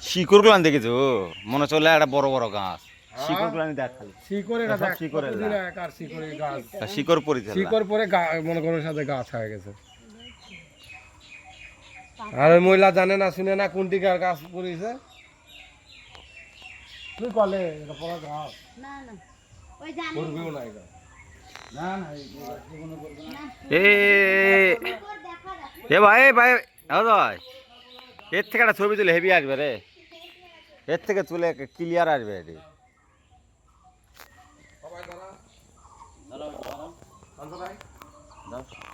শিকড় গুলান দেখেছো মনে চলে একটা বড় বড় গাছ শিকড় গুলান দেখ খালি শিকড় পড়েছে শিকড় পরে মনে করো সাথে গাছ হয়ে গেছে। আর ওই মহিলা জানে না শুনে না কোন দিকে আর গাছ পড়েছে তুই কলে এটা পড়া গাছ না না ওই জানি করবেও না এটা না এ এ ভাই ভাই ভাই এর থেকে একটা ছবি তুলে হেভি আসবে রে এর থেকে তুলে ক্লিয়ার আসবে